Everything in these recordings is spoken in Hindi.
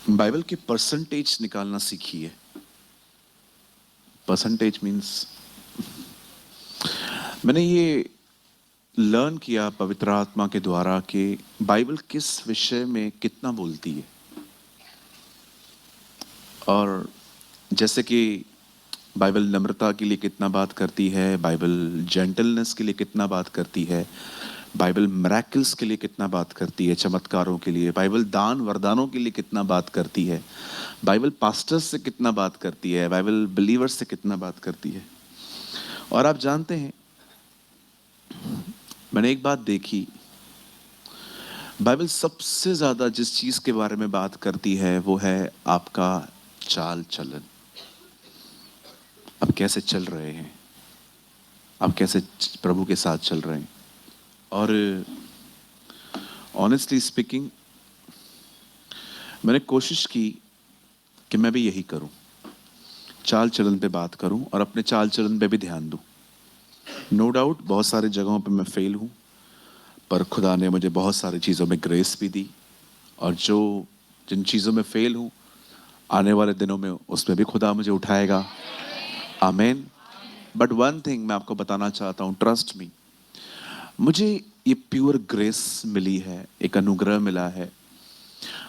बाइबल की परसेंटेज निकालना सीखिए। परसेंटेज मीन्स मैंने ये लर्न किया पवित्र आत्मा के द्वारा कि बाइबल किस विषय में कितना बोलती है। और जैसे कि बाइबल नम्रता के लिए कितना बात करती है, बाइबल जेंटलनेस के लिए कितना बात करती है, बाइबल मिरेकल्स के लिए कितना बात करती है, चमत्कारों के लिए, बाइबल दान वरदानों के लिए कितना बात करती है, बाइबल पास्टर्स से कितना बात करती है, बाइबल बिलीवर्स से कितना बात करती है। और आप जानते हैं, मैंने एक बात देखी, बाइबल सबसे ज्यादा जिस चीज के बारे में बात करती है वो है आपका चाल चलन। आप कैसे चल रहे हैं, आप कैसे प्रभु के साथ चल रहे हैं। और ऑनेस्टली स्पीकिंग मैंने कोशिश की कि मैं भी यही करूं, चाल चलन पे बात करूं और अपने चाल चलन पे भी ध्यान दूं। नो डाउट बहुत सारे जगहों पे मैं फेल हूं, पर खुदा ने मुझे बहुत सारी चीज़ों में ग्रेस भी दी। और जो जिन चीज़ों में फेल हूं, आने वाले दिनों में उसमें भी खुदा मुझे उठाएगा। आमेन। बट वन थिंग मैं आपको बताना चाहता हूं, ट्रस्ट मी, मुझे ये प्योर ग्रेस मिली है, एक अनुग्रह मिला है।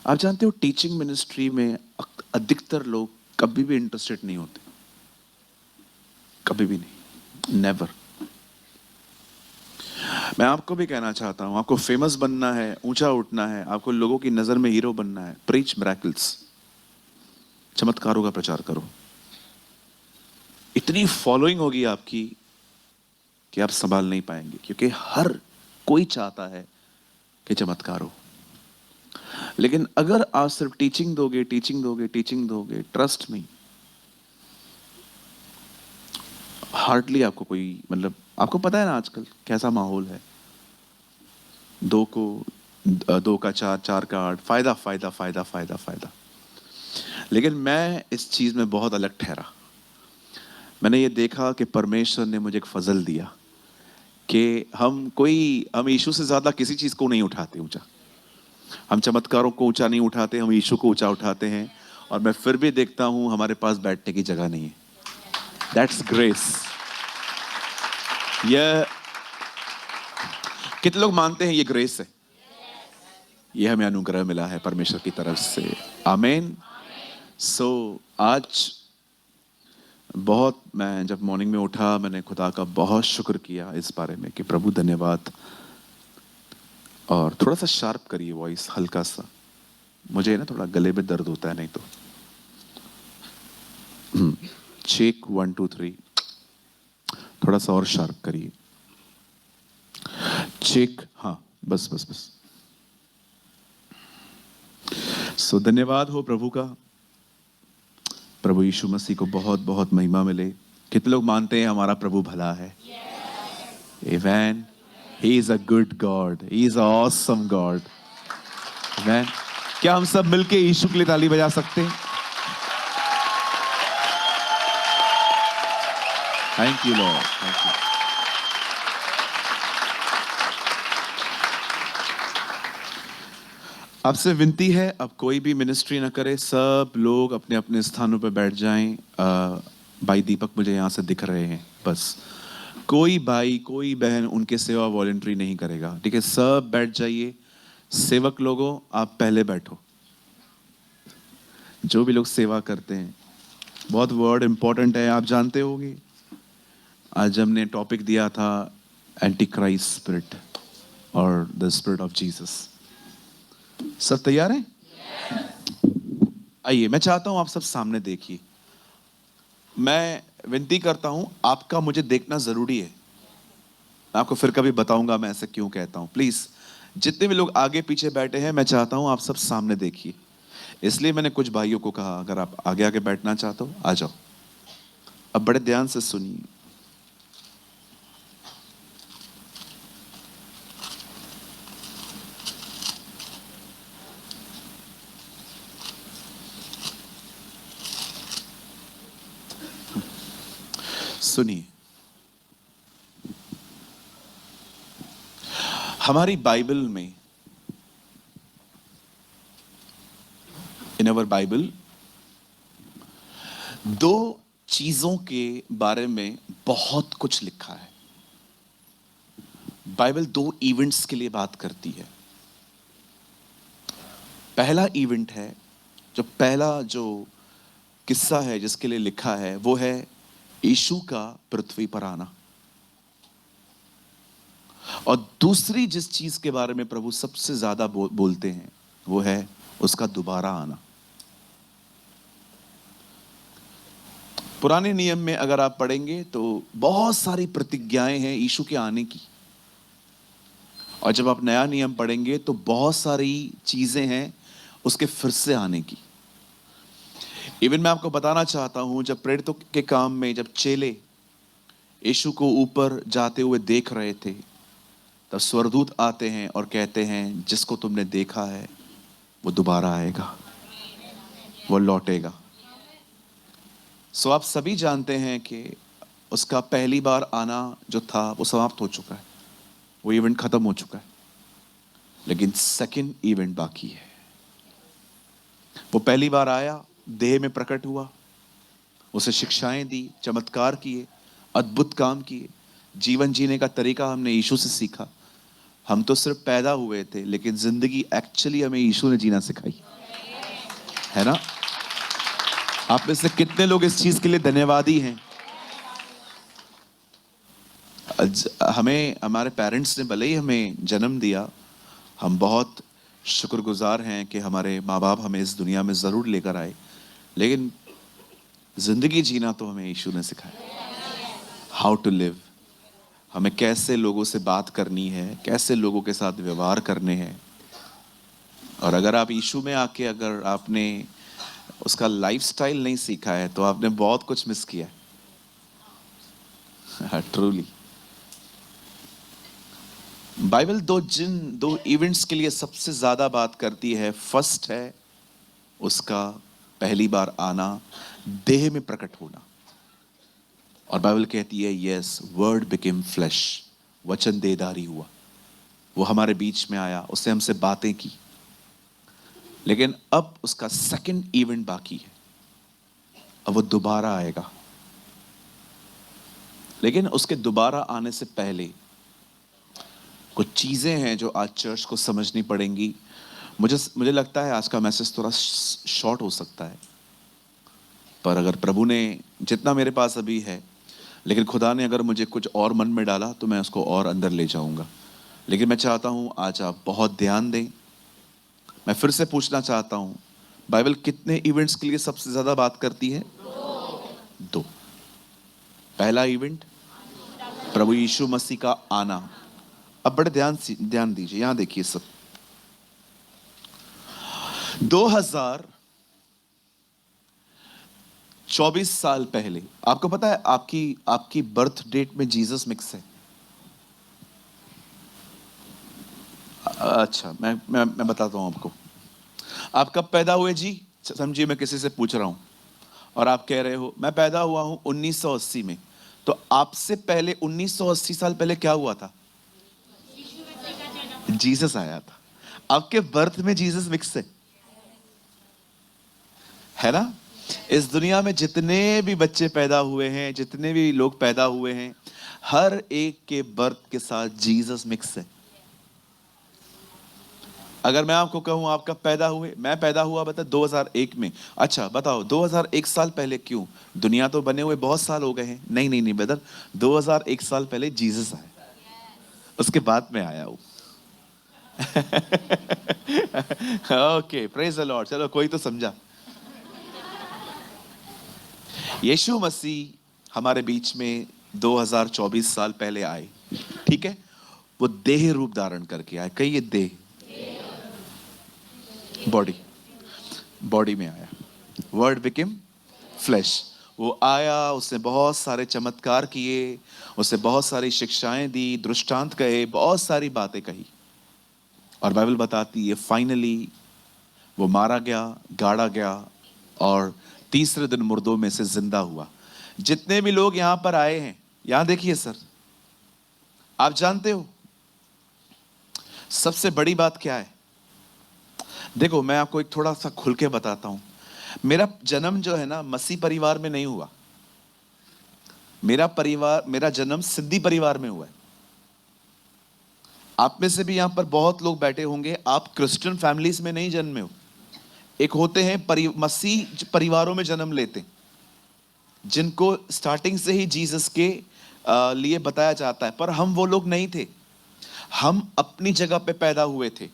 आप जानते हो टीचिंग मिनिस्ट्री में अधिकतर लोग कभी भी इंटरेस्टेड नहीं होते, कभी भी नहीं, नेवर। मैं आपको भी कहना चाहता हूं, आपको फेमस बनना है, ऊंचा उठना है, आपको लोगों की नजर में हीरो बनना है, प्रीच मिरेकल्स, चमत्कारों का प्रचार करो। इतनी फॉलोइंग होगी आपकी कि आप संभाल नहीं पाएंगे, क्योंकि हर कोई चाहता है कि चमत्कार हो। लेकिन अगर आप सिर्फ टीचिंग दोगे, टीचिंग दोगे, टीचिंग दोगे, ट्रस्ट मी, हार्डली आपको कोई, मतलब आपको पता है ना आजकल कैसा माहौल है। दो को दो का चार, चार का आठ, फायदा फायदा फायदा फायदा फायदा। लेकिन मैं इस चीज में बहुत अलग ठहरा। मैंने ये देखा कि परमेश्वर ने मुझे एक फजल दिया कि हम यीशु से ज्यादा किसी चीज को नहीं उठाते ऊंचा। हम चमत्कारों को ऊंचा नहीं उठाते, हम यीशु को ऊंचा उठाते हैं। और मैं फिर भी देखता हूं हमारे पास बैठने की जगह नहीं है। That's grace. यह कितने लोग मानते हैं ये ग्रेस है? ये हमें अनुग्रह मिला है परमेश्वर की तरफ से। आमीन। सो आज बहुत, मैं जब मॉर्निंग में उठा मैंने खुदा का बहुत शुक्र किया इस बारे में कि प्रभु धन्यवाद। और थोड़ा सा शार्प करिए वॉइस, हल्का सा, मुझे ना थोड़ा गले में दर्द होता है नहीं तो। चेक 1 2 3, थोड़ा सा और शार्प करिए। चेक, हाँ, बस बस बस। सो धन्यवाद हो प्रभु का। प्रभु यीशु मसीह को बहुत बहुत महिमा मिले। कितने लोग मानते हैं हमारा प्रभु भला है? Amen. He is a good God, he is a awesome God. Amen. क्या हम सब मिलके यीशु के लिए ताली बजा सकते हैं? Thank you Lord, thank you. आपसे विनती है, अब कोई भी मिनिस्ट्री ना करे, सब लोग अपने अपने स्थानों पर बैठ जाएं। भाई दीपक मुझे यहाँ से दिख रहे हैं, बस कोई भाई कोई बहन उनके सेवा वॉलंटरी नहीं करेगा, ठीक है? सब बैठ जाइए। सेवक लोगों आप पहले बैठो, जो भी लोग सेवा करते हैं। बहुत वर्ड इंपॉर्टेंट है, आप जानते होंगे। आज हमने टॉपिक दिया था एंटी क्राइस्ट स्पिरिट और द स्पिरिट ऑफ जीसस। सब तैयार हैं? आइए, मैं चाहता हूं आप सब सामने देखिए। मैं विनती करता हूं, आपका मुझे देखना जरूरी है। मैं आपको फिर कभी बताऊंगा मैं ऐसे क्यों कहता हूं। प्लीज, जितने भी लोग आगे पीछे बैठे हैं, मैं चाहता हूं आप सब सामने देखिए। इसलिए मैंने कुछ भाइयों को कहा, अगर आप आगे आगे बैठना चाहते हो आ जाओ। अब बड़े ध्यान से सुनिए। सुनिए, हमारी बाइबल में इन अवर बाइबल दो चीजों के बारे में बहुत कुछ लिखा है। बाइबल दो इवेंट्स के लिए बात करती है। पहला इवेंट है, पहला जो किस्सा है जिसके लिए लिखा है, वो है यीशु का पृथ्वी पर आना। और दूसरी जिस चीज के बारे में प्रभु सबसे ज्यादा बोलते हैं, वो है उसका दोबारा आना। पुराने नियम में अगर आप पढ़ेंगे तो बहुत सारी प्रतिज्ञाएं हैं यीशु के आने की, और जब आप नया नियम पढ़ेंगे तो बहुत सारी चीजें हैं उसके फिर से आने की। इवन मैं आपको बताना चाहता हूं, जब प्रेरितों के काम में जब चेले यीशु को ऊपर जाते हुए देख रहे थे, तब स्वर्गदूत आते हैं और कहते हैं, जिसको तुमने देखा है वो दोबारा आएगा, वो लौटेगा। सो आप सभी जानते हैं कि उसका पहली बार आना जो था वो समाप्त हो चुका है, वो इवेंट खत्म हो चुका है, लेकिन सेकंड इवेंट बाकी है। वो पहली बार आया, देह में प्रकट हुआ, उसे शिक्षाएं दी, चमत्कार किए, अद्भुत काम किए, जीवन जीने का तरीका हमने यीशु से सीखा। हम तो सिर्फ पैदा हुए थे, लेकिन जिंदगी एक्चुअली हमें यीशु ने जीना सिखाई, है ना? आप में से कितने लोग इस चीज के लिए धन्यवादी हैं? हमें हमारे पेरेंट्स ने भले ही हमें जन्म दिया, हम बहुत शुक्रगुजार हैं कि हमारे माँ बाप हमें इस दुनिया में जरूर लेकर आए, लेकिन जिंदगी जीना तो हमें यीशु ने सिखाया। हाउ टू लिव, हमें कैसे लोगों से बात करनी है, कैसे लोगों के साथ व्यवहार करने हैं। और अगर आप यीशु में आके अगर आपने उसका लाइफस्टाइल नहीं सीखा है तो आपने बहुत कुछ मिस किया है। ट्रूली बाइबल दो इवेंट्स के लिए सबसे ज्यादा बात करती है। फर्स्ट है उसका पहली बार आना, देह में प्रकट होना। और बाइबल कहती है, यस, वर्ड बिकेम फ्लैश, वचन देहधारी हुआ, वो हमारे बीच में आया, उसने हमसे बातें की। लेकिन अब उसका सेकंड इवेंट बाकी है, अब वो दोबारा आएगा। लेकिन उसके दोबारा आने से पहले कुछ चीजें हैं जो आज चर्च को समझनी पड़ेंगी। मुझे लगता है आज का मैसेज थोड़ा शॉर्ट हो सकता है, पर अगर प्रभु ने जितना मेरे पास अभी है, लेकिन खुदा ने अगर मुझे कुछ और मन में डाला तो मैं उसको और अंदर ले जाऊंगा। लेकिन मैं चाहता हूं आज आप बहुत ध्यान दें। मैं फिर से पूछना चाहता हूं, बाइबल कितने इवेंट्स के लिए सबसे ज्यादा बात करती है? दो। पहला इवेंट प्रभु यीशु मसीह का आना। अब बड़े ध्यान दीजिए, यहां देखिए सब। 2024 साल पहले, आपको पता है आपकी बर्थ डेट में जीसस मिक्स है। अच्छा, मैं बताता हूं आपको। आप कब पैदा हुए जी? समझिए मैं किसी से पूछ रहा हूं और आप कह रहे हो मैं पैदा हुआ हूं 1980 में, तो आपसे पहले 1980 साल पहले क्या हुआ था? जीसस आया था। आपके बर्थ में जीसस मिक्स है ना? इस दुनिया में जितने भी बच्चे पैदा हुए हैं, जितने भी लोग पैदा हुए हैं, हर एक के बर्थ के साथ जीसस मिक्स है। अगर मैं आपको कहूं आप कब पैदा हुए? मैं पैदा हुआ बता 2001 में। अच्छा बताओ 2001 साल पहले क्यों? दुनिया तो बने हुए बहुत साल हो गए हैं। नहीं नहीं नहीं ब्रदर, 2001 साल पहले जीसस आए, उसके बाद में आया हूं। Okay, praise the Lord. चलो कोई तो समझा। यीशु मसीह हमारे बीच में 2024 साल पहले आए, ठीक है? वो देह रूप धारण करके आए। कहिए देह, बॉडी में आया। Word became flash. वो आया, उसने बहुत सारे चमत्कार किए, उसने बहुत सारी शिक्षाएं दी, दृष्टांत कहे, बहुत सारी बातें कही। और बाइबल बताती है फाइनली वो मारा गया, गाड़ा गया और तीसरे दिन मुर्दों में से जिंदा हुआ। जितने भी लोग यहां पर आए हैं, यहां देखिए सर, आप जानते हो सबसे बड़ी बात क्या है? देखो मैं आपको एक थोड़ा सा खुल के बताता हूं। मेरा जन्म जो है ना मसीह परिवार में नहीं हुआ। मेरा जन्म सिद्धी परिवार में हुआ है। आप में से भी यहां पर बहुत लोग बैठे होंगे, आप क्रिश्चियन फैमिलीज में नहीं जन्मे हो। एक होते हैं मसीह परिवारों में जन्म लेते हैं, जिनको स्टार्टिंग से ही जीसस के लिए बताया जाता है। पर हम वो लोग नहीं थे, हम अपनी जगह पे पैदा हुए थे।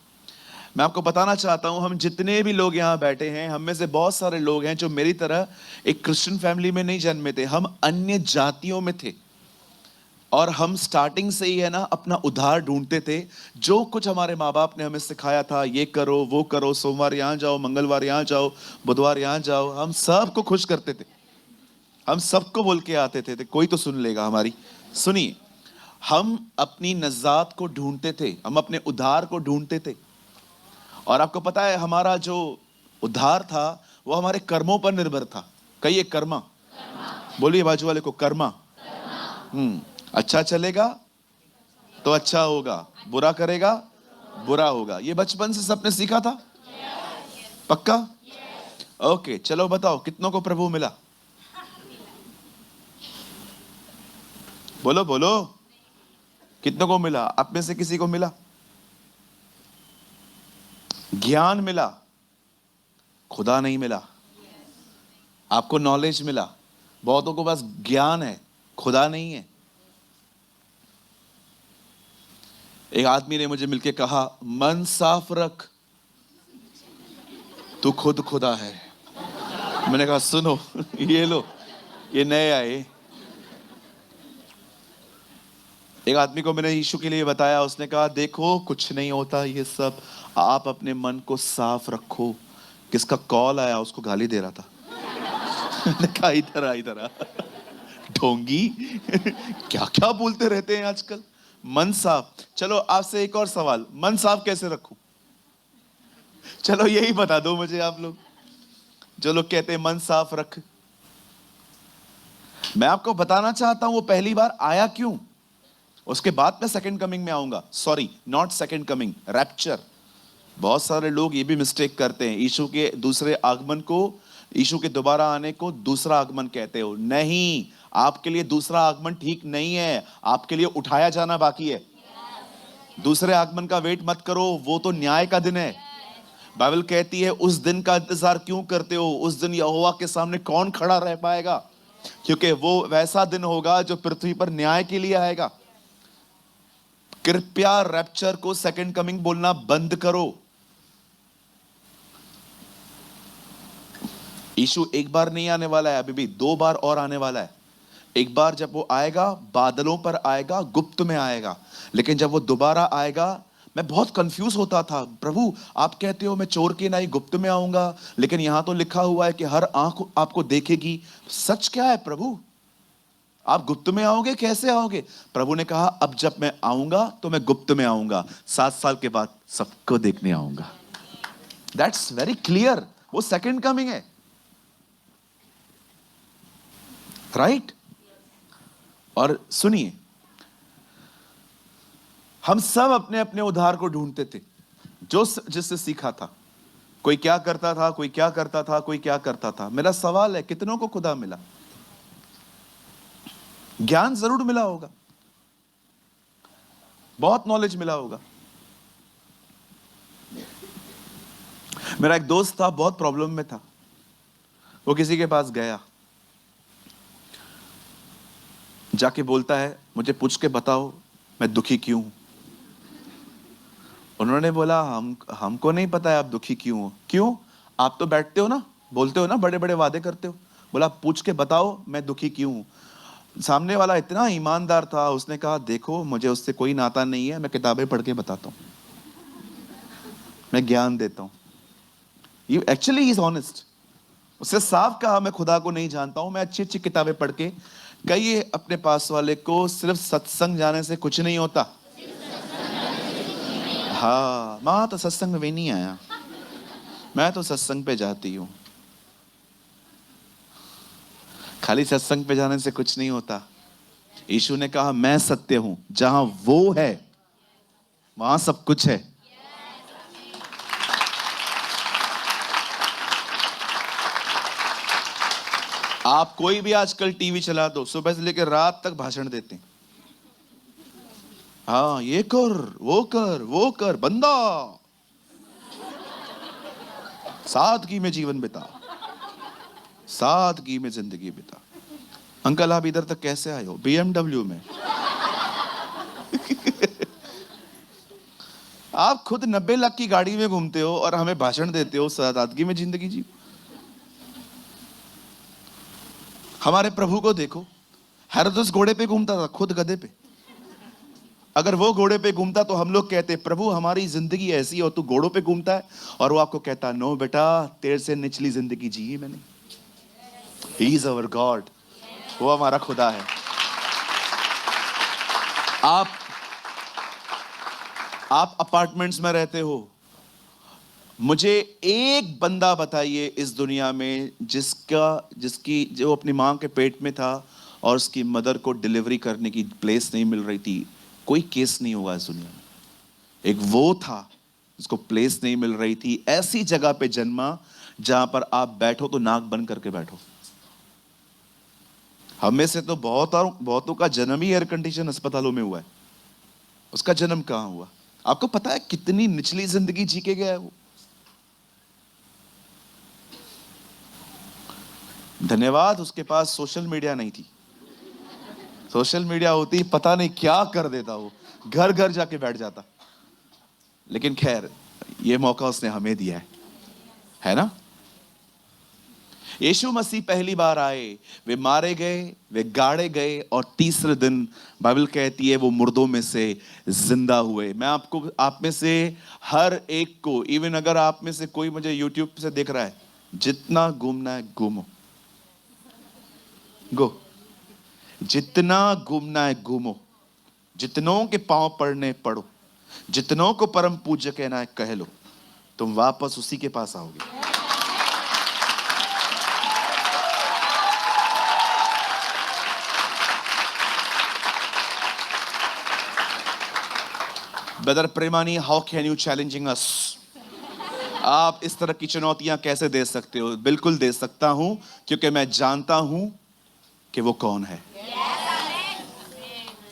मैं आपको बताना चाहता हूं, हम जितने भी लोग यहां बैठे हैं, हम में से बहुत सारे लोग हैं जो मेरी तरह एक क्रिश्चियन फैमिली में नहीं जन्मे थे, हम अन्य जातियों में थे। और हम स्टार्टिंग से ही है ना अपना उद्धार ढूंढते थे। जो कुछ हमारे माँ बाप ने हमें सिखाया था, ये करो वो करो, सोमवार यहाँ जाओ, मंगलवार यहाँ जाओ, बुधवार यहाँ जाओ, हम सबको खुश करते थे। हम सबको बोल के आते थे, कोई तो सुन लेगा हमारी। सुनिए, हम अपनी नजात को ढूंढते थे, हम अपने उद्धार को ढूंढते थे। और आपको पता है हमारा जो उद्धार था वो हमारे कर्मों पर निर्भर था। कहिए कर्मा। बोलिए बाजू वाले को, कर्मा। अच्छा चलेगा तो अच्छा होगा, बुरा करेगा बुरा होगा। ये बचपन से सबने सीखा था। पक्का? ओके, चलो बताओ कितनों को प्रभु मिला? बोलो बोलो, कितनों को मिला? आप में से किसी को मिला? ज्ञान मिला, खुदा नहीं मिला। आपको नॉलेज मिला, बहुतों को बस ज्ञान है, खुदा नहीं है। एक आदमी ने मुझे मिलके कहा, मन साफ रख, तू खुद खुदा है। मैंने कहा सुनो, ये लो, ये नए आए। एक आदमी को मैंने यीशु के लिए बताया, उसने कहा देखो कुछ नहीं होता ये सब, आप अपने मन को साफ रखो। किसका कॉल आया, उसको गाली दे रहा था। मैंने कहा इधर आ ढोंगी। क्या क्या बोलते रहते हैं आजकल। मन साफ। चलो आपसे एक और सवाल, मन साफ कैसे रखूं? चलो यही बता दो मुझे आप लोग, जो लोग कहते हैं मन साफ रख। मैं आपको बताना चाहता हूं वो पहली बार आया क्यों। उसके बाद मैं सेकंड कमिंग में आऊंगा। Sorry, not second coming, rapture. बहुत सारे लोग ये भी मिस्टेक करते हैं, यीशु के दूसरे आगमन को, यीशु के दोबारा आने को दूसरा आगमन कहते हो। नहीं, आपके लिए दूसरा आगमन ठीक नहीं है, आपके लिए उठाया जाना बाकी है। दूसरे आगमन का वेट मत करो, वो तो न्याय का दिन है। बाइबल कहती है उस दिन का इंतजार क्यों करते हो? उस दिन यहोवा के सामने कौन खड़ा रह पाएगा? क्योंकि वो वैसा दिन होगा जो पृथ्वी पर न्याय के लिए आएगा। कृपया रैप्चर को सेकंड कमिंग बोलना बंद करो। यीशु एक बार नहीं आने वाला है, अभी भी 2 बार और आने वाला है। एक बार जब वो आएगा बादलों पर आएगा, गुप्त में आएगा। लेकिन जब वो दोबारा आएगा, मैं बहुत कंफ्यूज होता था, प्रभु आप कहते हो मैं चोर के नहीं गुप्त में आऊंगा, लेकिन यहां तो लिखा हुआ है कि हर आंख आपको देखेगी। सच क्या है प्रभु? आप गुप्त में आओगे, कैसे आओगे? प्रभु ने कहा अब जब मैं आऊंगा तो मैं गुप्त में आऊंगा, 7 साल के बाद सबको देखने आऊंगा। दैट्स वेरी क्लियर, वो सेकंड कमिंग है। राइट? और सुनिए, हम सब अपने अपने उद्धार को ढूंढते थे, जो जिससे सीखा था। कोई क्या करता था, कोई क्या करता था, कोई क्या करता था। मेरा सवाल है कितनों को खुदा मिला? ज्ञान जरूर मिला होगा, बहुत नॉलेज मिला होगा। मेरा एक दोस्त था, बहुत प्रॉब्लम में था। वो किसी के पास गया, जाके बोलता है मुझे पूछ के बताओ मैं दुखी क्यों हूं। उन्होंने बोला हमको नहीं पता है आप दुखी क्यों हो। क्यों? आप तो बैठते हो ना, बोलते हो ना, बड़े बड़े वादे करते हो। बोला पूछ के बताओ मैं दुखी क्यों हूं। सामने वाला इतना ईमानदार था, उसने कहा देखो मुझे उससे कोई नाता नहीं है, मैं किताबें पढ़ के बताता हूं, मैं ज्ञान देता हूं। ये एक्चुअली इज ऑनेस्ट। उससे साफ कहा मैं खुदा को नहीं जानता हूं, मैं अच्छी अच्छी किताबें पढ़ के। कहिए अपने पास वाले को सिर्फ सत्संग जाने से कुछ नहीं होता। हाँ, माँ तो सत्संग में नहीं आया, मैं तो सत्संग पे जाती हूँ। खाली सत्संग पे जाने से कुछ नहीं होता। यीशु ने कहा मैं सत्य हूं, जहां वो है वहां सब कुछ है। आप कोई भी आजकल टीवी चला दो, सुबह से लेकर रात तक भाषण देते हैं। हाँ, ये कर, वो कर, बंदा सादगी में जीवन बिता, सादगी में जिंदगी बिता। अंकल आप इधर तक कैसे आए हो? BMW में। आप खुद 90 लाख की गाड़ी में घूमते हो और हमें भाषण देते हो सादगी में जिंदगी जी। हमारे प्रभु को देखो, हेरोदेस घोड़े पे घूमता था, खुद गधे पे। अगर वो घोड़े पे घूमता तो हम लोग कहते प्रभु हमारी जिंदगी ऐसी है और तू घोड़ों पे घूमता है। और वो आपको कहता नो बेटा, तेरे से निचली जिंदगी जी है मैंने। ही इज अवर गॉड, वो हमारा खुदा है। आप अपार्टमेंट्स में रहते हो, मुझे एक बंदा बताइए इस दुनिया में जिसकी जो अपनी मां के पेट में था और उसकी मदर को डिलीवरी करने की प्लेस नहीं मिल रही थी। कोई केस नहीं होगा इस दुनिया में। एक वो था जिसको प्लेस नहीं मिल रही थी, ऐसी जगह पे जन्मा जहां पर आप बैठो तो नाक बंद करके बैठो। हम में से तो बहुतों का जन्म ही एयर कंडीशन अस्पतालों में हुआ है। उसका जन्म कहां हुआ? आपको पता है कितनी निचली जिंदगी जी के गया है वो? धन्यवाद उसके पास सोशल मीडिया नहीं थी। सोशल मीडिया होती पता नहीं क्या कर देता, वो घर घर जाके बैठ जाता। लेकिन खैर, ये मौका उसने हमें दिया है ना? यीशु मसीह पहली बार आए, वे मारे गए, वे गाड़े गए और तीसरे दिन बाइबल कहती है वो मुर्दों में से जिंदा हुए। मैं आपको, आप में से हर एक को, इवन अगर आप में से कोई मुझे यूट्यूब से देख रहा है, जितना घूमना है घूमो, गो, जितना घूमना है घूमो, जितनों के पांव पड़ने पड़ो, जितनों को परम पूज्य कहना है कह लो, तुम वापस उसी के पास आओगे। Brother Premani, how can you challenging us? आप इस तरह की चुनौतियां कैसे दे सकते हो? बिल्कुल दे सकता हूं, क्योंकि मैं जानता हूं कि वो कौन है।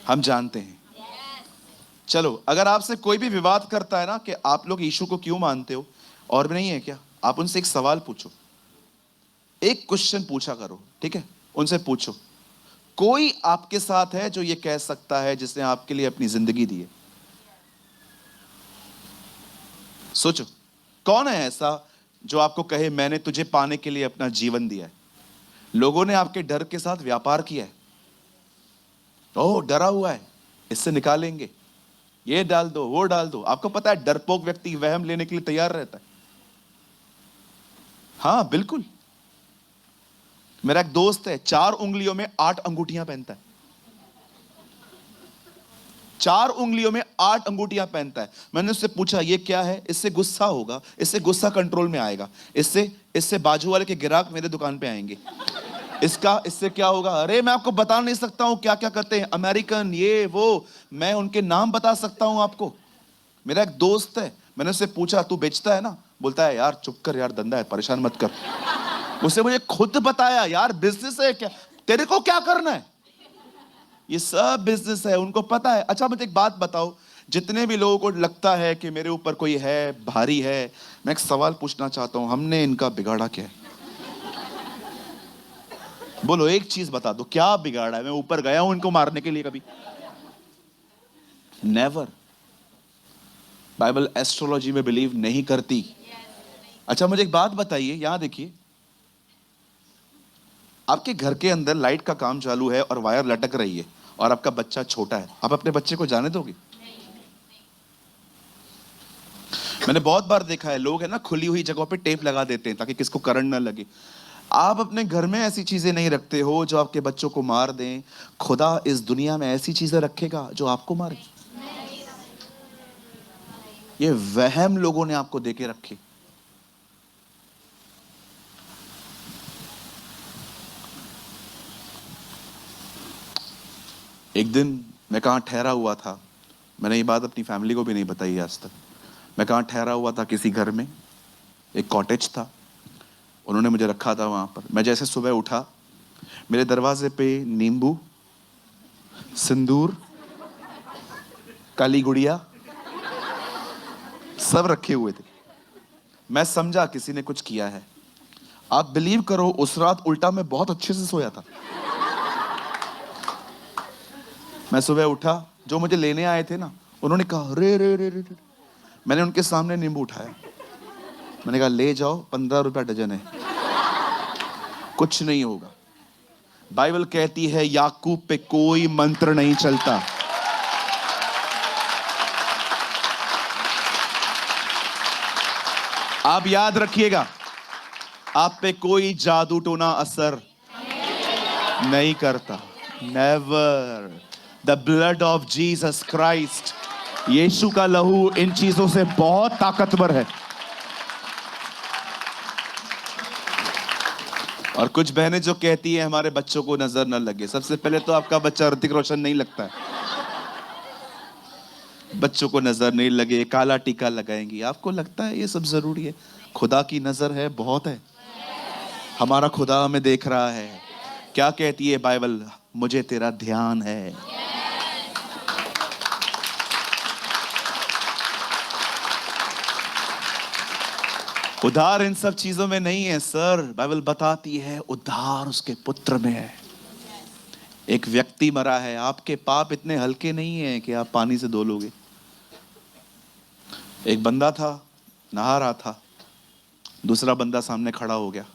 हम जानते हैं। चलो, अगर आपसे कोई भी विवाद करता है ना कि आप लोग यीशु को क्यों मानते हो, और भी नहीं है क्या, आप उनसे एक सवाल पूछो, एक क्वेश्चन पूछा करो, ठीक है? उनसे पूछो, कोई आपके साथ है जो ये कह सकता है जिसने आपके लिए अपनी जिंदगी दी है? सोचो, कौन है ऐसा जो आपको कहे मैंने तुझे पाने के लिए अपना जीवन दिया है? लोगों ने आपके डर के साथ व्यापार किया है। ओह, डरा हुआ है, इससे निकालेंगे, ये डाल दो, वो डाल दो। आपको पता है डरपोक व्यक्ति वहम लेने के लिए तैयार रहता है। हाँ बिल्कुल। मेरा एक दोस्त है, 4 उंगलियों में 8 अंगूठियां पहनता है। 4 उंगलियों में 8 अंगूठियां पहनता है। मैंने उससे पूछा ये क्या है? इससे गुस्सा होगा, इससे गुस्सा कंट्रोल में आएगा, इससे बाजू वाले के ग्राहक मेरे दुकान पे आएंगे। इससे क्या होगा? अरे मैं आपको बता नहीं सकता हूं क्या क्या करते हैं अमेरिकन, ये वो, मैं उनके नाम बता सकता हूं आपको। मेरा एक दोस्त है, मैंने उससे पूछा तू बेचता है ना? बोलता है यार चुप कर यार, धंधा है, परेशान मत कर। उसने मुझे खुद बताया यार बिजनेस है क्या, तेरे को क्या करना है, ये सब बिजनेस है, उनको पता है। अच्छा मुझे एक बात बताओ, जितने भी लोगों को लगता है कि मेरे ऊपर कोई है, भारी है, मैं एक सवाल पूछना चाहता हूं, हमने इनका बिगाड़ा क्या है? बोलो एक चीज बता दो, क्या बिगाड़ा है? मैं ऊपर गया हूं इनको मारने के लिए कभी? नेवर। बाइबल एस्ट्रोलॉजी में बिलीव नहीं करती। अच्छा मुझे एक बात बताइए, यहां देखिए, आपके घर के अंदर लाइट का काम चालू है और वायर लटक रही है और आपका बच्चा छोटा है, आप अपने बच्चे को जाने दोगे? मैंने बहुत बार देखा है, लोग है ना खुली हुई जगहों पे टेप लगा देते हैं ताकि किसको करंट ना लगे। आप अपने घर में ऐसी चीजें नहीं रखते हो जो आपके बच्चों को मार दें। खुदा इस दुनिया में ऐसी चीजें रखेगा जो आपको मारे? ये वहम लोगों ने आपको देके रखे। एक दिन मैं कहां ठहरा हुआ था, मैंने ये बात अपनी फैमिली को भी नहीं बताई आज तक। मैं कहां ठहरा हुआ था, किसी घर में, एक कॉटेज था, उन्होंने मुझे रखा था वहां पर। मैं जैसे सुबह उठा मेरे दरवाजे पे नींबू, सिंदूर, काली गुड़िया सब रखे हुए थे। मैं समझा किसी ने कुछ किया है। आप बिलीव करो, उस रात उल्टा मैं बहुत अच्छे से सोया था। मैं सुबह उठा, जो मुझे लेने आए थे ना, उन्होंने कहा रे रे रे रे रे। मैंने उनके सामने नींबू उठाया, मैंने कहा ले जाओ, 15 रुपया डजन है, कुछ नहीं होगा। बाइबल कहती है याकूब पे कोई मंत्र नहीं चलता। आप याद रखिएगा, आप पे कोई जादू टोना असर नहीं करता। Never. The blood of Jesus Christ, Yeshu का लहू इन चीजों से बहुत ताकतवर है। और कुछ बहनें जो कहती है हमारे बच्चों को नजर न लगे, सबसे पहले तो आपका बच्चा ऋतिक रोशन नहीं लगता है। बच्चों को नजर नहीं लगे, काला टीका लगाएंगी, आपको लगता है ये सब जरूरी है? खुदा की नजर है, बहुत है। हमारा खुदा हमें देख रहा है। क्या कहती है बाइबल? मुझे तेरा ध्यान है। उधार इन सब चीजों में नहीं है सर। बाइबल बताती है उधार उसके पुत्र में है। एक व्यक्ति मरा है, आपके पाप इतने हल्के नहीं है कि आप पानी से धो लोगे। एक बंदा था, नहा रहा था, दूसरा बंदा सामने खड़ा हो गया।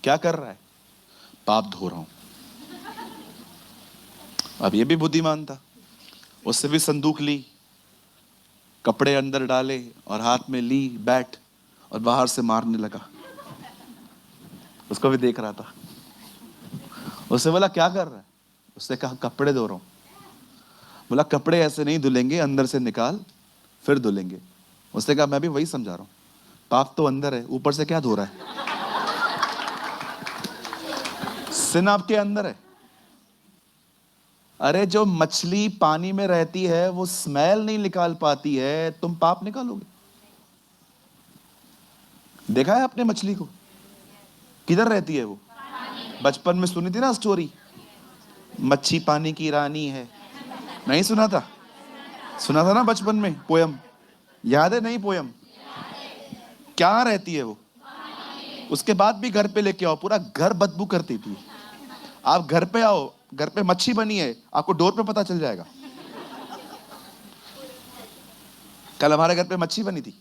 क्या कर रहा है? पाप धो रहा हूं। अब ये भी बुद्धिमान था, उससे भी संदूक ली, कपड़े अंदर डाले और हाथ में ली बैट, और बाहर से मारने लगा। उसको भी देख रहा था। उससे बोला क्या कर रहा है? उसने कहा कपड़े धो रहा हूं। बोला कपड़े ऐसे नहीं धुलेंगे, अंदर से निकाल फिर धुलेंगे। उसने कहा मैं भी वही समझा रहा हूं, पाप तो अंदर है, ऊपर से क्या धो रहा है? सिन आपके अंदर है। अरे जो मछली पानी में रहती है वो स्मेल नहीं निकाल पाती है, तुम पाप निकालोगे? देखा है आपने मछली को? किधर रहती है वो? बचपन में सुनी थी ना स्टोरी, मच्छी पानी की रानी है। नहीं सुना था? सुना था ना बचपन में पोयम? याद है? नहीं पोयम? क्या रहती है वो? उसके बाद भी घर पे लेके आओ, पूरा घर बदबू करती थी। आप घर पे आओ, घर पे मच्छी बनी है, आपको डोर पे पता चल जाएगा। कल हमारे घर पे मच्छी बनी थी,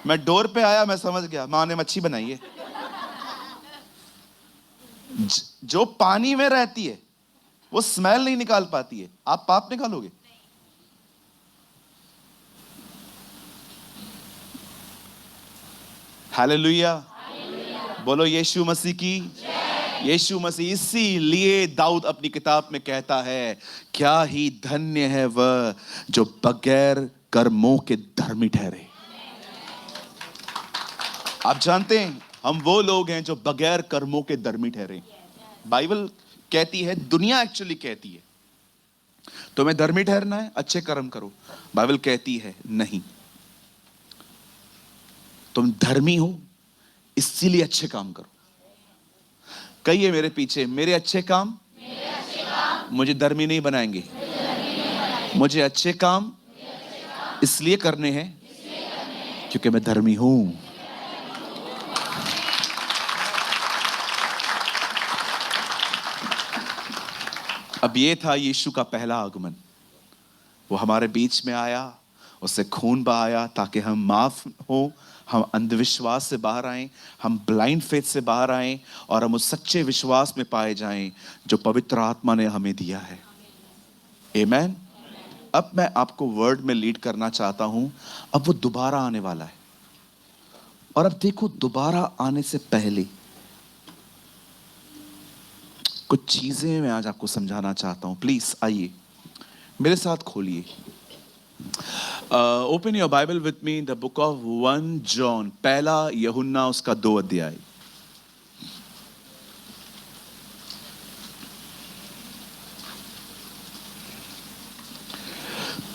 मैं डोर पे आया, मैं समझ गया मां ने मच्छी बनाई है। जो पानी में रहती है वो स्मेल नहीं निकाल पाती है, आप पाप निकालोगे? हालेलुया। बोलो यीशु मसीह की। यीशु मसीह। इसीलिए दाऊद अपनी किताब में कहता है, क्या ही धन्य है वह जो बगैर कर्मों के धर्मी ठहरे। आप जानते हैं हम वो लोग हैं जो बगैर कर्मों के धर्मी ठहरे। बाइबल कहती है, दुनिया एक्चुअली कहती है तुम्हें धर्मी ठहरना है, अच्छे कर्म करो। बाइबल कहती है नहीं, तुम धर्मी हो इसीलिए अच्छे काम करो। कहिए मेरे पीछे, मेरे अच्छे काम मुझे धर्मी नहीं बनाएंगे। मुझे अच्छे काम इसलिए करने हैं क्योंकि मैं धर्मी हूं। अब ये था यीशु का पहला आगमन। वो हमारे बीच में आया, उससे खून बहाया ताकि हम माफ हो, हम अंधविश्वास से बाहर आएं, हम ब्लाइंड फेथ से बाहर आएं और हम उस सच्चे विश्वास में पाए जाएं जो पवित्र आत्मा ने हमें दिया है। आमेन। अब मैं आपको वर्ड में लीड करना चाहता हूं। अब वो दोबारा आने वाला है, और अब देखो दोबारा आने से पहले कुछ चीजें मैं आज आपको समझाना चाहता हूं। प्लीज आइए मेरे साथ खोलिए, open your Bible with me, the book of 1 John, पहला यूहन्ना उसका 2 अध्याय।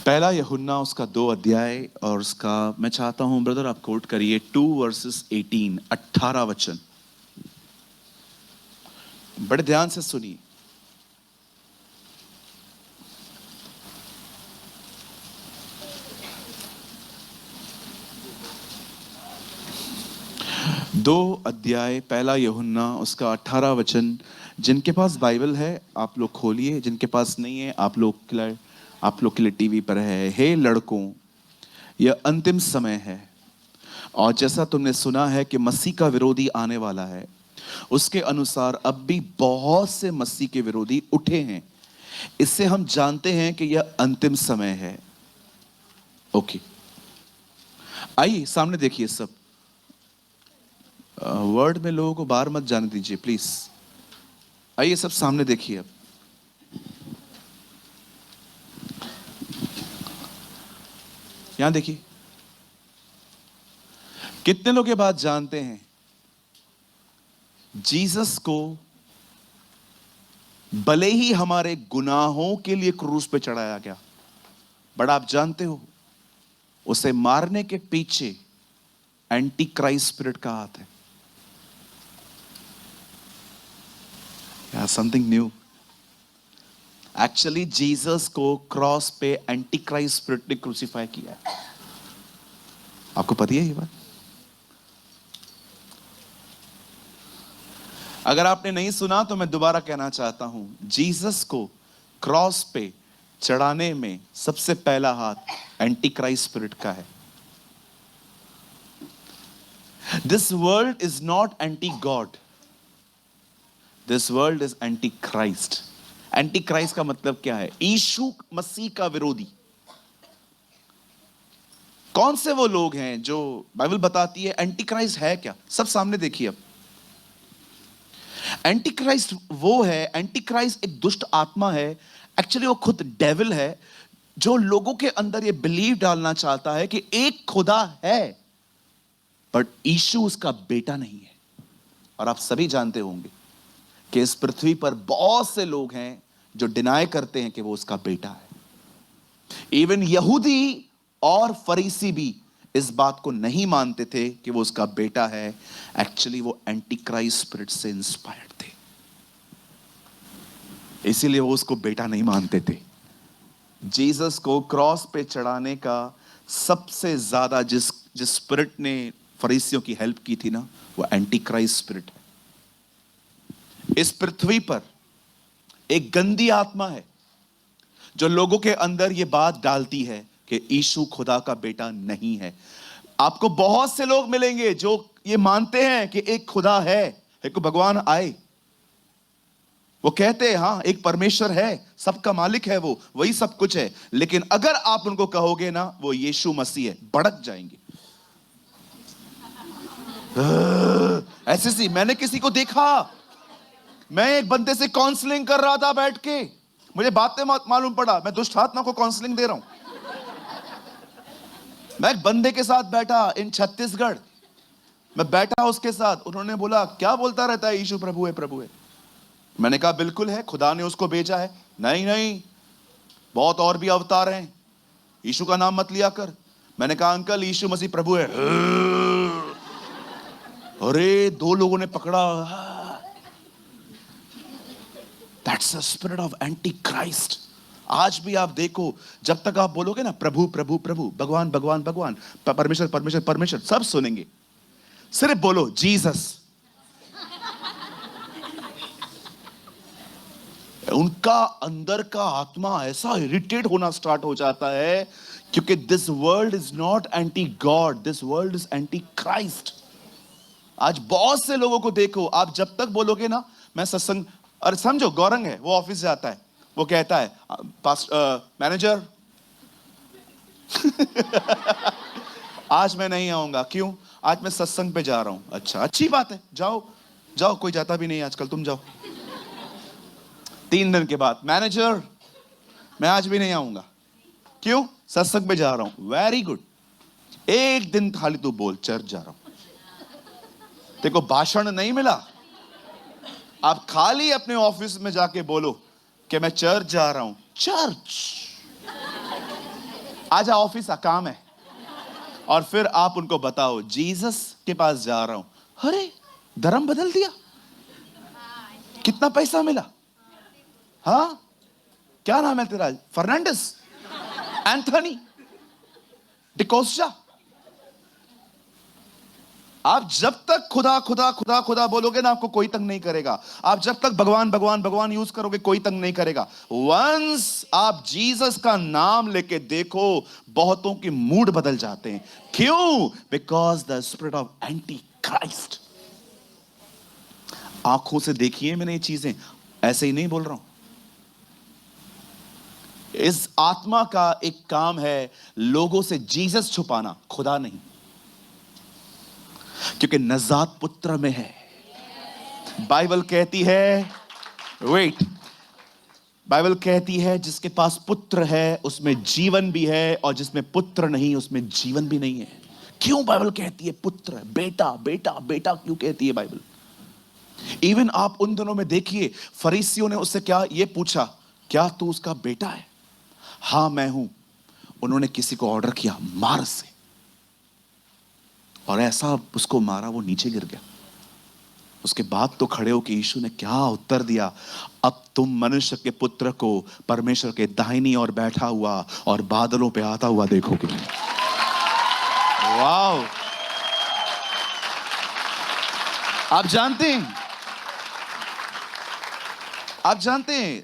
पहला यूहन्ना उसका 2 अध्याय, और उसका मैं चाहता हूं ब्रदर आप कोट करिए 2 वर्सेस 18, 18 वचन। बड़े ध्यान से सुनिए। दो अध्याय, पहला यूहन्ना उसका 18 वचन। जिनके पास बाइबल है आप लोग खोलिए, जिनके पास नहीं है आप लोग के लिए टीवी पर है। हे लड़कों, यह अंतिम समय है, और जैसा तुमने सुना है कि मसीह का विरोधी आने वाला है, उसके अनुसार अब भी बहुत से मसीह के विरोधी उठे हैं। इससे हम जानते हैं कि यह अंतिम समय है। ओके, आइए सामने देखिए सब। वर्ड में लोगों को बाहर मत जाने दीजिए प्लीज। आइए सब सामने देखिए। अब यहां देखिए, कितने लोग ये बात जानते हैं जीसस को भले ही हमारे गुनाहों के लिए क्रूस पे चढ़ाया गया, बट आप जानते हो उसे मारने के पीछे एंटी क्राइस्ट स्पिरिट का हाथ है। Something new. एक्चुअली जीसस को क्रॉस पे एंटी क्राइस्ट स्पिरिट ने क्रूसीफाई किया है। आपको पता है ये बात? अगर आपने नहीं सुना तो मैं दोबारा कहना चाहता हूं, जीसस को क्रॉस पे चढ़ाने में सबसे पहला हाथ एंटी क्राइस्ट स्पिरिट का है। This world is not anti God, this world is anti Christ. Anti Christ का मतलब क्या है? यीशु मसीह का विरोधी। कौन से वो लोग हैं जो बाइबल बताती है एंटी क्राइस्ट है क्या? सब सामने देखिए। अब एंटी क्राइस्ट वो है, एंटी क्राइस्ट एक दुष्ट आत्मा है। एक्चुअली वो खुद डेविल है, जो लोगों के अंदर ये बिलीव डालना चाहता है कि एक खुदा है, बट यीशु उसका बेटा नहीं है। और आप सभी जानते होंगे कि इस पृथ्वी पर बहुत से लोग हैं जो डिनाई करते हैं कि वो उसका बेटा है। इवन यहूदी और फरीसी भी इस बात को नहीं मानते थे कि वो उसका बेटा है। एक्चुअली वो एंटी क्राइस्ट स्पिरिट से इंस्पायर्ड थे, इसीलिए वो उसको बेटा नहीं मानते थे। जीसस को क्रॉस पे चढ़ाने का सबसे ज्यादा जिस स्पिरिट ने फरीसियों की हेल्प की थी ना, वो एंटी क्राइस्ट स्पिरिट है। इस पृथ्वी पर एक गंदी आत्मा है जो लोगों के अंदर ये बात डालती है कि यीशु खुदा का बेटा नहीं है। आपको बहुत से लोग मिलेंगे जो ये मानते हैं कि एक खुदा है, एक भगवान आए। वो कहते हैं हाँ एक परमेश्वर है, सबका मालिक है, वो वही सब कुछ है। लेकिन अगर आप उनको कहोगे ना वो यीशु मसीह है, भड़क जाएंगे। ऐसे मैंने किसी को देखा, मैं एक बंदे से काउंसलिंग कर रहा था बैठ के, मुझे बातें मालूम पड़ा मैं दुष्ट आत्मा को काउंसलिंग दे रहा हूं। मैं एक बंदे के साथ बैठा इन छत्तीसगढ़, मैं बैठा उसके साथ, उन्होंने बोला क्या बोलता रहता है यीशु प्रभु है प्रभु है। मैंने कहा बिल्कुल है, खुदा ने उसको भेजा है। नहीं नहीं, बहुत और भी अवतार हैं, यीशु का नाम मत लिया कर। मैंने कहा अंकल यीशु मसीह प्रभु है। अरे दो लोगों ने पकड़ा। That's the spirit of anti Christ. आज भी आप देखो, जब तक आप बोलोगे ना प्रभु प्रभु प्रभु, भगवान भगवान भगवान, परमेश्वर परमेश्वर परमेश्वर, सब सुनेंगे। सिर्फ बोलो जीसस, उनका अंदर का आत्मा ऐसा इरिटेट होना स्टार्ट हो जाता है, क्योंकि this world is not anti God, this world is anti Christ. आज बहुत से लोगों को देखो, आप जब तक बोलोगे ना मैं सत्संग, और समझो गौरंग है, वो ऑफिस जाता है, वो कहता है मैनेजर आज मैं नहीं आऊंगा। क्यों? आज मैं सत्संग पे जा रहा हूं। अच्छा अच्छी बात है, जाओ जाओ, कोई जाता भी नहीं आजकल, तुम जाओ। 3 दिन के बाद मैनेजर मैं आज भी नहीं आऊंगा। क्यों? सत्संग पे जा रहा हूं। वेरी गुड, एक दिन खाली तू बोल चर्च जा रहा हूं। देखो भाषण नहीं मिला, आप खाली अपने ऑफिस में जाके बोलो कि मैं चर्च जा रहा हूं। चर्च आजा, ऑफिस आ, काम है। और फिर आप उनको बताओ जीसस के पास जा रहा हूं। अरे धर्म बदल दिया, कितना पैसा मिला? हाँ, क्या नाम है तेरा? फर्नांडिस, एंथनी, डिकोस्टा। आप जब तक खुदा खुदा खुदा खुदा बोलोगे ना, आपको कोई तंग नहीं करेगा। आप जब तक भगवान भगवान भगवान यूज करोगे, कोई तंग नहीं करेगा। वंस आप जीसस का नाम लेके देखो, बहुतों की मूड बदल जाते हैं। क्यों? Because the spirit of anti Christ. आंखों से देखिए मैंने ये चीजें, ऐसे ही नहीं बोल रहा हूं। इस आत्मा का एक काम है लोगों से जीसस छुपाना, खुदा नहीं। क्योंकि नजात पुत्र में है। बाइबल कहती है, वेट, बाइबल कहती है जिसके पास पुत्र है उसमें जीवन भी है, और जिसमें पुत्र नहीं उसमें जीवन भी नहीं है। क्यों बाइबल कहती है पुत्र? बेटा बेटा बेटा क्यों कहती है बाइबल? इवन आप उन दिनों में देखिए, फरीसियों ने उससे क्या ये पूछा, क्या तू उसका बेटा है? हां मैं हूं। उन्होंने किसी को ऑर्डर किया मार से, और ऐसा उसको मारा वो नीचे गिर गया। उसके बाद तो खड़े होकर यीशु ने क्या उत्तर दिया, अब तुम मनुष्य के पुत्र को परमेश्वर के दाहिनी ओर बैठा हुआ और बादलों पे आता हुआ देखोगे। वाओ! आप जानते हैं,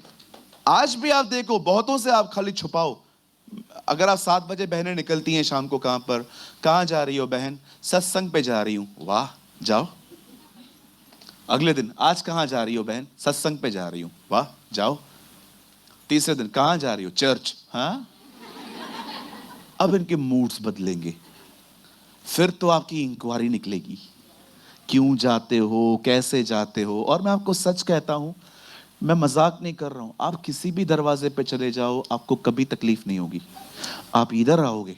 आज भी आप देखो, बहुतों से आप खाली छुपाओ। अगर आप 7 बजे बहनें निकलती हैं शाम को, कहां जा रही हो बहन? सत्संग पे जा रही हूं। वाह, जाओ। अगले दिन, आज कहां जा रही हो बहन? सत्संग पे जा रही हूं। वाह, जाओ। तीसरे दिन, कहां जा रही हो? चर्च। हाँ, अब इनके मूड्स बदलेंगे। फिर तो आपकी इंक्वायरी निकलेगी, क्यों जाते हो, कैसे जाते हो। और मैं आपको सच कहता हूं, मैं मजाक नहीं कर रहा हूं, आप किसी भी दरवाजे पे चले जाओ, आपको कभी तकलीफ नहीं होगी। आप इधर आओगे,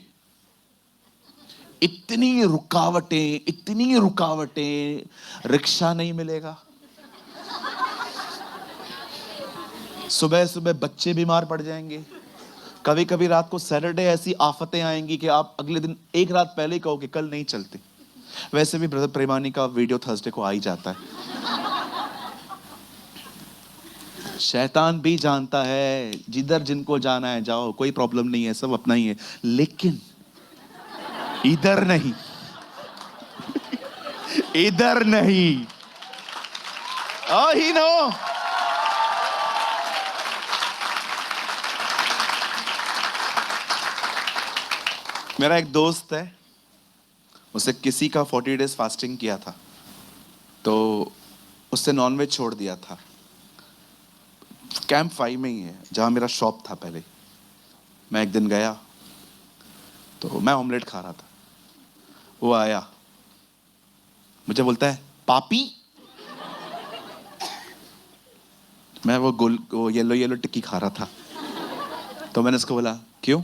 इतनी रुकावटें, रिक्शा नहीं मिलेगा, सुबह सुबह बच्चे बीमार पड़ जाएंगे, कभी कभी रात को सैटरडे ऐसी आफतें आएंगी कि आप अगले दिन एक रात पहले ही कहोगे कल नहीं चलते। वैसे भी ब्रदर प्रेमानी का वीडियो थर्सडे को आ ही जाता है। शैतान भी जानता है जिधर जिनको जाना है जाओ, कोई प्रॉब्लम नहीं है, सब अपना ही है, लेकिन इधर नहीं, इधर नहीं। ही नो। मेरा एक दोस्त है, उसे किसी का 40 डेज फास्टिंग किया था, तो उससे नॉनवेज छोड़ दिया था। कैंप 5 में ही है जहां मेरा शॉप था पहले। मैं एक दिन गया तो मैं ऑमलेट खा रहा था, वो आया, मुझे बोलता है पापी। मैं वो येलो टिक्की खा रहा था, तो मैंने उसको बोला क्यों,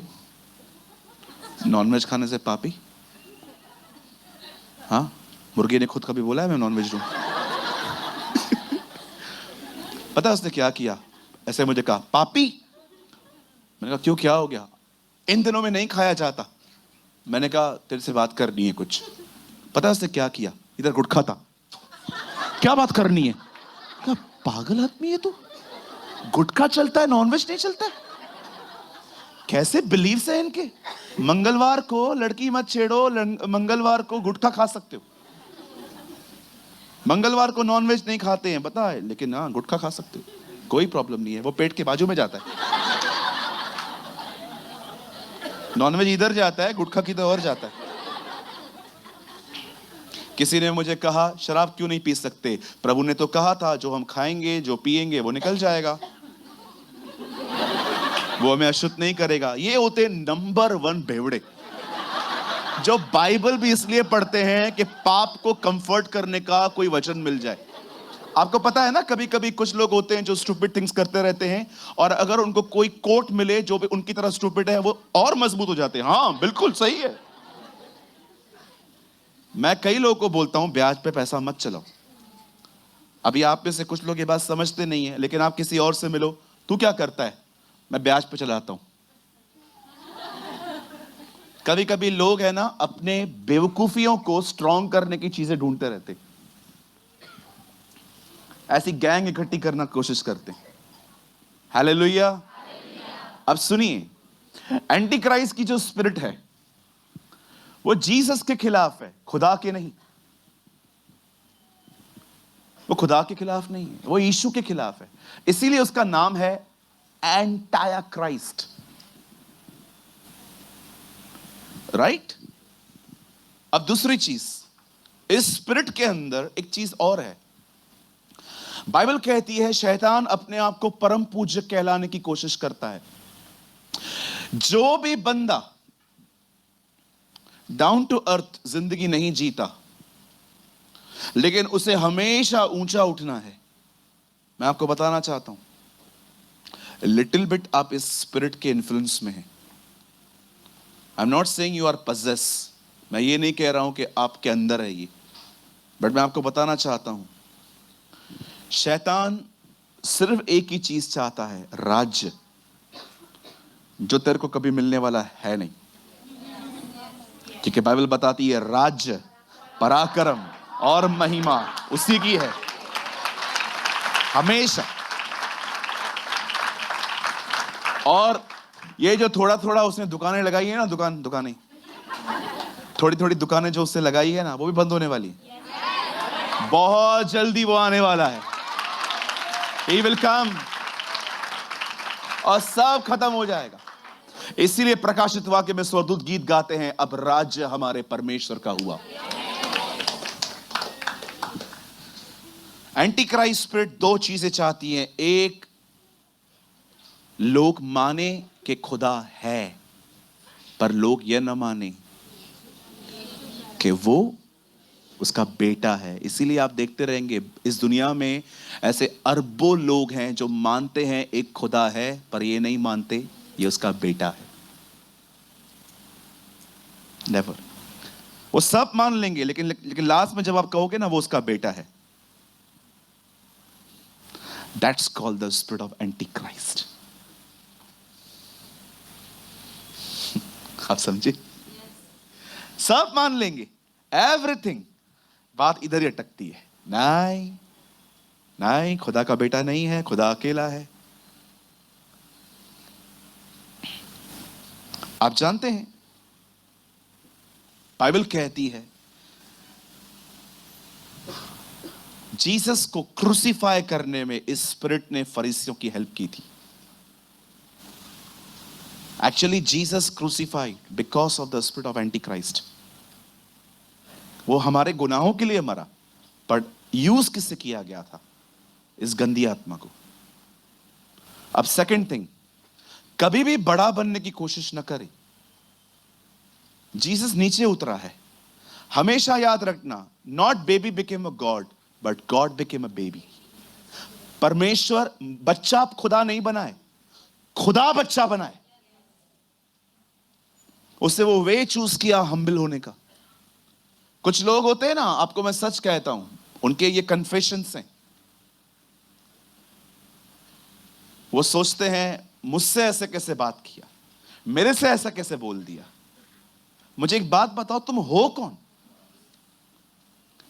नॉनवेज खाने से पापी? हाँ, मुर्गी ने खुद कभी बोला है मैं नॉनवेज हूं? पता है उसने क्या किया? ऐसे मुझे कहा पापी। मैंने कहा क्यों, क्या हो गया? इन दिनों में नहीं खाया जाता। मैंने कहा तेरे से बात करनी है कुछ। पता है उसने क्या किया? इधर गुटखा था। क्या बात करनी है? क्या पागल आदमी है तू, गुटखा चलता है नॉनवेज नहीं चलता है? कैसे बिलीव्स है इनके? मंगलवार को लड़की मत छेड़ो, मंगलवार को गुटखा खा सकते हो, मंगलवार को नॉनवेज नहीं खाते हैं पता है, लेकिन हाँ गुटखा खा सकते हो, कोई प्रॉब्लम नहीं है, वो पेट के बाजू में जाता है। नॉनवेज इधर जाता है, गुटखा किधर और जाता है। किसी ने मुझे कहा शराब क्यों नहीं पी सकते? प्रभु ने तो कहा था जो हम खाएंगे जो पिएंगे वो निकल जाएगा, वो हमें अशुद्ध नहीं करेगा। ये होते नंबर 1 बेवड़े, जो बाइबल भी इसलिए पढ़ते हैं कि पाप को कंफर्ट करने का कोई वचन मिल जाए। आपको पता है ना, कभी कभी कुछ लोग होते हैं जो स्टूपिड थिंग्स करते रहते हैं, और अगर उनको कोई कोट मिले जो भी उनकी तरह स्टूपिड है, वो और मजबूत हो जाते हैं। हाँ बिल्कुल सही है। मैं कई लोगों को बोलता हूं ब्याज पे पैसा मत चलाओ। अभी आप में से कुछ लोग ये बात समझते नहीं है, लेकिन आप किसी और से मिलो, तू क्या करता है? मैं ब्याज पे चलाता हूं। कभी कभी लोग है ना अपने बेवकूफियों को स्ट्रॉन्ग करने की चीजें ढूंढते रहते। ऐसी गैंग इकट्ठी करना कोशिश करते हैं। हालेलुया। अब सुनिए, एंटी क्राइस्ट की जो स्पिरिट है वो जीसस के खिलाफ है, खुदा के नहीं। वो खुदा के खिलाफ नहीं है, वो यीशु के खिलाफ है। इसीलिए उसका नाम है एंटाया क्राइस्ट। राइट? अब दूसरी चीज, इस स्पिरिट के अंदर एक चीज और है। बाइबल कहती है शैतान अपने आप को परम पूज्य कहलाने की कोशिश करता है। जो भी बंदा डाउन टू अर्थ जिंदगी नहीं जीता, लेकिन उसे हमेशा ऊंचा उठना है, मैं आपको बताना चाहता हूं, लिटिल बिट आप इस स्पिरिट के इन्फ्लुएंस में हैं। I am not saying you are possess, मैं ये नहीं कह रहा हूं कि आपके अंदर है ये, बट मैं आपको बताना चाहता हूं, शैतान सिर्फ एक ही चीज चाहता है, राज्य, जो तेरे को कभी मिलने वाला है नहीं। क्योंकि बाइबल बताती है राज्य, पराक्रम और महिमा उसी की है हमेशा। और ये जो थोड़ा थोड़ा उसने दुकानें लगाई है ना, दुकानें थोड़ी थोड़ी दुकानें जो उसने लगाई है ना, वो भी बंद होने वाली है। बहुत जल्दी वो आने वाला है। He will come और सब खत्म हो जाएगा। इसीलिए प्रकाशित वाक्य में स्वर्गदूत गीत गाते हैं, अब राज्य हमारे परमेश्वर का हुआ। एंटी क्राइस्ट स्पिरिट दो चीजें चाहती है। एक, लोग माने कि खुदा है, पर लोग यह न माने कि वो उसका बेटा है। इसीलिए आप देखते रहेंगे इस दुनिया में ऐसे अरबों लोग हैं जो मानते हैं एक खुदा है, पर ये नहीं मानते ये उसका बेटा है। नेवर। वो सब मान लेंगे, लेकिन लास्ट में जब आप कहोगे ना वो उसका बेटा है, that's called the spirit of anti Christ. आप समझे? सब मान लेंगे, एवरीथिंग, बात इधर ही अटकती है। नहीं नहीं, खुदा का बेटा नहीं है, खुदा अकेला है। आप जानते हैं बाइबल कहती है जीसस को क्रूसीफाई करने में इस स्पिरिट ने फरीसियों की हेल्प की थी। Actually Jesus crucified because of the spirit of anti Christ. वो हमारे गुनाहों के लिए मरा, पर यूज किससे किया गया था? इस गंदी आत्मा को। अब सेकंड थिंग, कभी भी बड़ा बनने की कोशिश न करें। जीसस नीचे उतरा है। हमेशा याद रखना, not baby became a God, but God became a baby. परमेश्वर बच्चा खुदा नहीं बनाए, खुदा बच्चा बनाए। उससे वो वे चूज किया हम्बल होने का। कुछ लोग होते हैं ना, आपको मैं सच कहता हूं, उनके ये कन्फेशंस हैं। वो सोचते हैं मुझसे ऐसे कैसे बात किया, मेरे से ऐसा कैसे बोल दिया। मुझे एक बात बताओ, तुम हो कौन?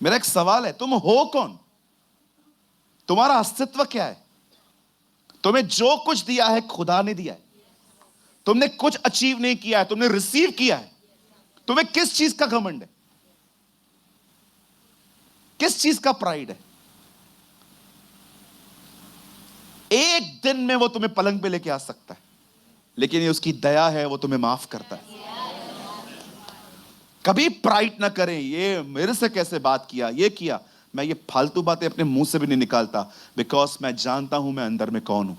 मेरा एक सवाल है, तुम हो कौन? तुम्हारा अस्तित्व क्या है? तुम्हें जो कुछ दिया है खुदा ने दिया है। तुमने कुछ अचीव नहीं किया है, तुमने रिसीव किया है। तुम्हें किस चीज का घमंड है? किस चीज का प्राइड है? एक दिन में वो तुम्हें पलंग पे लेके आ सकता है, लेकिन ये उसकी दया है, वो तुम्हें माफ करता है। कभी प्राइड ना करें, ये मेरे से कैसे बात किया, ये किया। मैं ये फालतू बातें अपने मुंह से भी नहीं निकालता, बिकॉज मैं जानता हूं मैं अंदर में कौन हूं।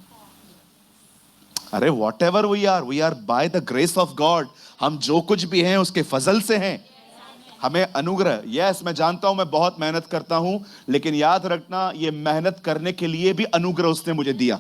अरे whatever we are by the grace of God. हम जो कुछ भी हैं उसके फजल से हैं, हमें अनुग्रह। यस, मैं जानता हूं मैं बहुत मेहनत करता हूं, लेकिन याद रखना ये मेहनत करने के लिए भी अनुग्रह उसने मुझे दिया।